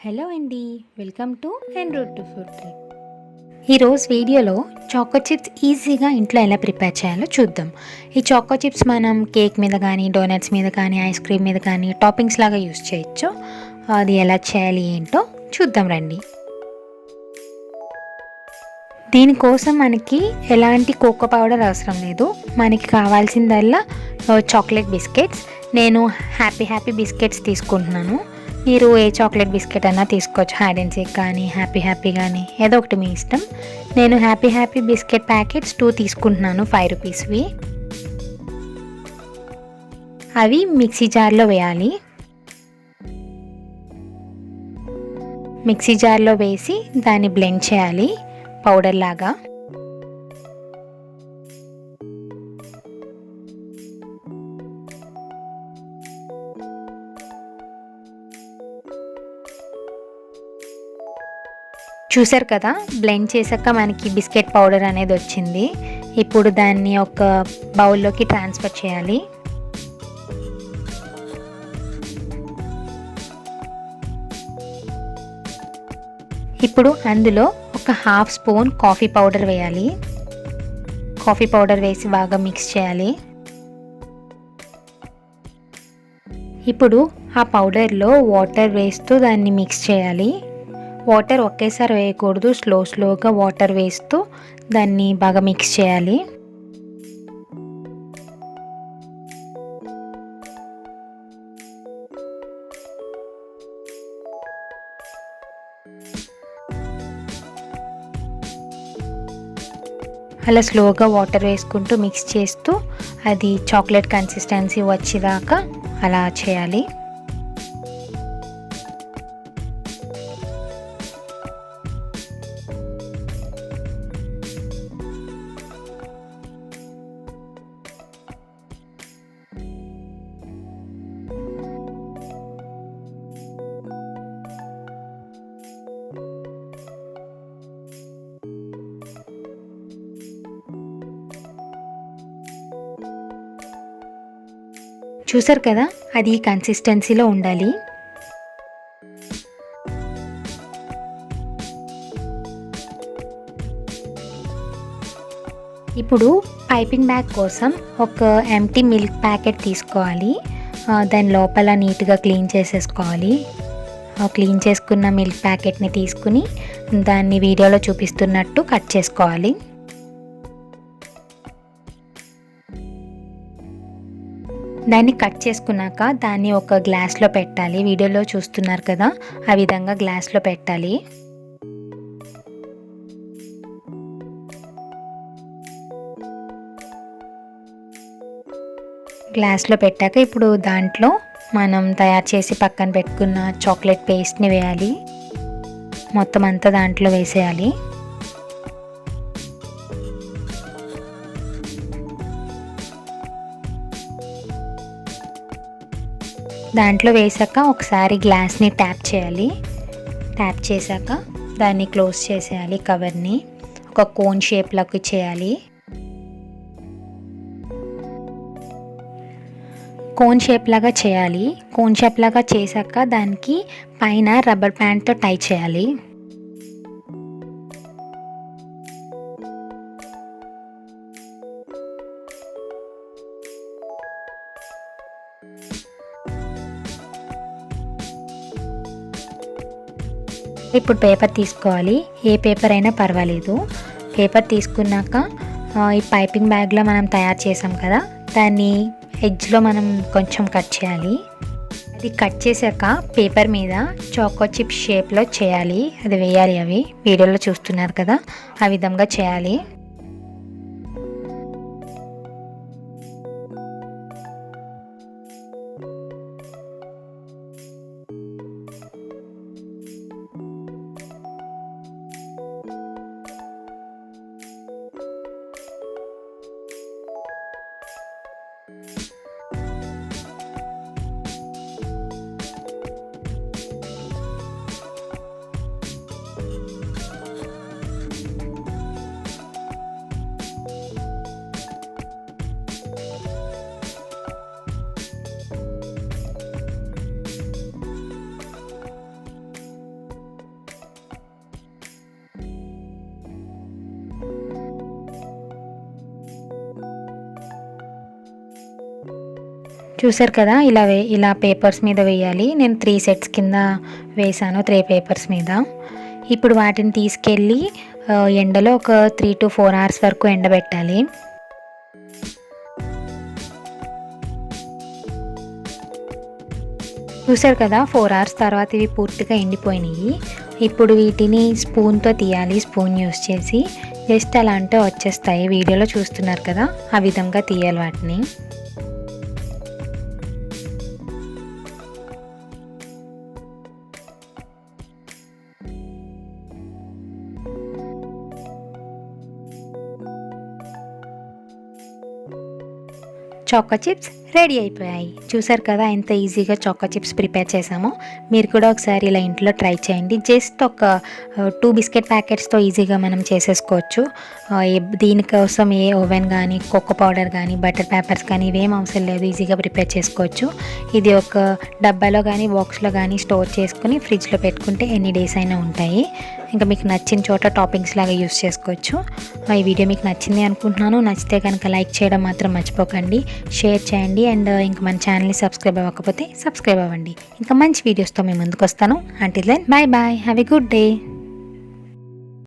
Hello అండి, welcome to and route to food trip. ఈరోజు వీడియోలో చాకో చిప్స్ ఈజీగా ఇంట్లో ఎలా ప్రిపేర్ చేయాలో చూద్దాం. ఈ చాకో చిప్స్ మనం కేక్ మీద కానీ, డోనట్స్ మీద కానీ, ఐస్ క్రీమ్ మీద కానీ టాపింగ్స్ లాగా యూస్ చేయొచ్చు. అది ఎలా చేయాలి ఏంటో చూద్దాం రండి. దీనికోసం మనకి ఎలాంటి కోకో పౌడర్ అవసరం లేదు. మనకి కావాల్సిందల్లా చాక్లెట్ బిస్కెట్స్. నేను హ్యాపీ బిస్కెట్స్ తీసుకుంటున్నాను. మీరు ఏ చాక్లెట్ బిస్కెట్ అన్నా తీసుకోవచ్చు. హైడ్ అండ్ సీక్ కానీ, హ్యాపీ కానీ ఏదో ఒకటి మీ ఇష్టం. నేను హ్యాపీ బిస్కెట్ ప్యాకెట్స్ 2 తీసుకుంటున్నాను, 5 రూపీస్వి. అవి మిక్సీ జార్లో వేయాలి. మిక్సీ జార్లో వేసి దాన్ని బ్లెండ్ చేయాలి పౌడర్ లాగా. చూసారు కదా, బ్లెండ్ చేశాక మనకి బిస్కెట్ పౌడర్ అనేది వచ్చింది. ఇప్పుడు దాన్ని ఒక బౌల్లోకి ట్రాన్స్ఫర్ చేయాలి. ఇప్పుడు అందులో ఒక 1/2 స్పూన్ కాఫీ పౌడర్ వేయాలి. కాఫీ పౌడర్ వేసి బాగా మిక్స్ చేయాలి. ఇప్పుడు ఆ పౌడర్లో వాటర్ వేస్తూ దాన్ని మిక్స్ చేయాలి. వాటర్ ఒకేసారి వేయకూడదు, స్లోగా వాటర్ వేస్తూ దాన్ని బాగా మిక్స్ చేయాలి. అలా స్లోగా వాటర్ వేసుకుంటూ మిక్స్ చేస్తూ అది చాక్లెట్ కన్సిస్టెన్సీ వచ్చేదాకా అలా చేయాలి. చూసారు కదా, అది ఈ కన్సిస్టెన్సీలో ఉండాలి. ఇప్పుడు పైపింగ్ బ్యాగ్ కోసం ఒక ఎంటీ మిల్క్ ప్యాకెట్ తీసుకోవాలి. దాని లోపల నీట్గా క్లీన్ చేసేసుకోవాలి. క్లీన్ చేసుకున్న మిల్క్ ప్యాకెట్ని తీసుకుని దాన్ని వీడియోలో చూపిస్తున్నట్టు కట్ చేసుకోవాలి. దాన్ని కట్ చేసుకున్నాక దాన్ని ఒక గ్లాస్లో పెట్టాలి. వీడియోలో చూస్తున్నారు కదా, ఆ విధంగా గ్లాస్లో పెట్టాలి. గ్లాస్లో పెట్టాక ఇప్పుడు దాంట్లో మనం తయారు చేసి పక్కన పెట్టుకున్న చాక్లెట్ పేస్ట్ని వేయాలి. మొత్తం అంతా దాంట్లో వేసేయాలి. దాంట్లో వేసాక ఒకసారి గ్లాస్ని ట్యాప్ చేయాలి. ట్యాప్ చేశాక దాన్ని క్లోజ్ చేసేయాలి. కవర్ని ఒక కోన్ షేప్లోకి చేయాలి. కోన్ షేప్ లాగా చేయాలి. కోన్ షేప్ లాగా చేశాక దానికి పైన రబ్బర్ బ్యాండ్తో టై చేయాలి. ఇప్పుడు పేపర్ తీసుకోవాలి. ఏ పేపర్ అయినా పర్వాలేదు. పేపర్ తీసుకున్నాక ఈ పైపింగ్ బ్యాగ్లో మనం తయారు చేసాం కదా, దాన్ని ఎడ్జ్లో మనం కొంచెం కట్ చేయాలి. అది కట్ చేశాక పేపర్ మీద చాకో చిప్స్ షేప్లో చేయాలి. అది వేయాలి. అవి వీడియోలో చూస్తున్నారు కదా, ఆ విధంగా చేయాలి. చూసారు కదా, ఇలా పేపర్స్ మీద వేయాలి. నేను 3 సెట్స్ కింద వేసాను 3 పేపర్స్ మీద. ఇప్పుడు వాటిని తీసుకెళ్ళి ఎండలో ఒక 3 to 4 అవర్స్ వరకు ఎండబెట్టాలి. చూసారు కదా, 4 అవర్స్ తర్వాత ఇవి పూర్తిగా ఎండిపోయినాయి. ఇప్పుడు వీటిని స్పూన్తో తీయాలి. స్పూన్ యూస్ చేసి జస్ట్ అలా అంటే వచ్చేస్తాయి. వీడియోలో చూస్తున్నారు కదా, ఆ విధంగా తీయాలి వాటిని. choco chips రెడీ అయిపోయాయి. చూసారు కదా ఎంత ఈజీగా choco chips ప్రిపేర్ చేసామో. మీరు కూడా ఒకసారి ఇలా ఇంట్లో ట్రై చేయండి. జస్ట్ ఒక 2 బిస్కెట్ ప్యాకెట్స్తో ఈజీగా మనం చేసేసుకోవచ్చు. దీనికోసం ఏ ఓవెన్ కానీ, కోకో పౌడర్ కానీ, బటర్ పేపర్స్ కానీ ఇవేం అవసరం లేదు. ఈజీగా ప్రిపేర్ చేసుకోవచ్చు. ఇది ఒక డబ్బాలో కానీ, బాక్స్లో కానీ స్టోర్ చేసుకుని ఫ్రిడ్జ్లో పెట్టుకుంటే ఎన్ని డేస్ అయినా ఉంటాయి. ఇంకా మీకు నచ్చిన చోట టాపింగ్స్ లాగా యూస్ చేసుకోవచ్చు. ఈ వీడియో మీకు నచ్చింది అనుకుంటున్నాను. నచ్చితే కనుక లైక్ చేయడం మాత్రం మర్చిపోకండి. షేర్ చేయండి. అండ్ ఇంకా మన ఛానల్ని సబ్స్క్రైబ్ అవ్వకపోతే సబ్స్క్రైబ్ అవ్వండి. ఇంకా మంచి వీడియోస్తో మేము ముందుకు వస్తాను. Until then bye bye, have a good day.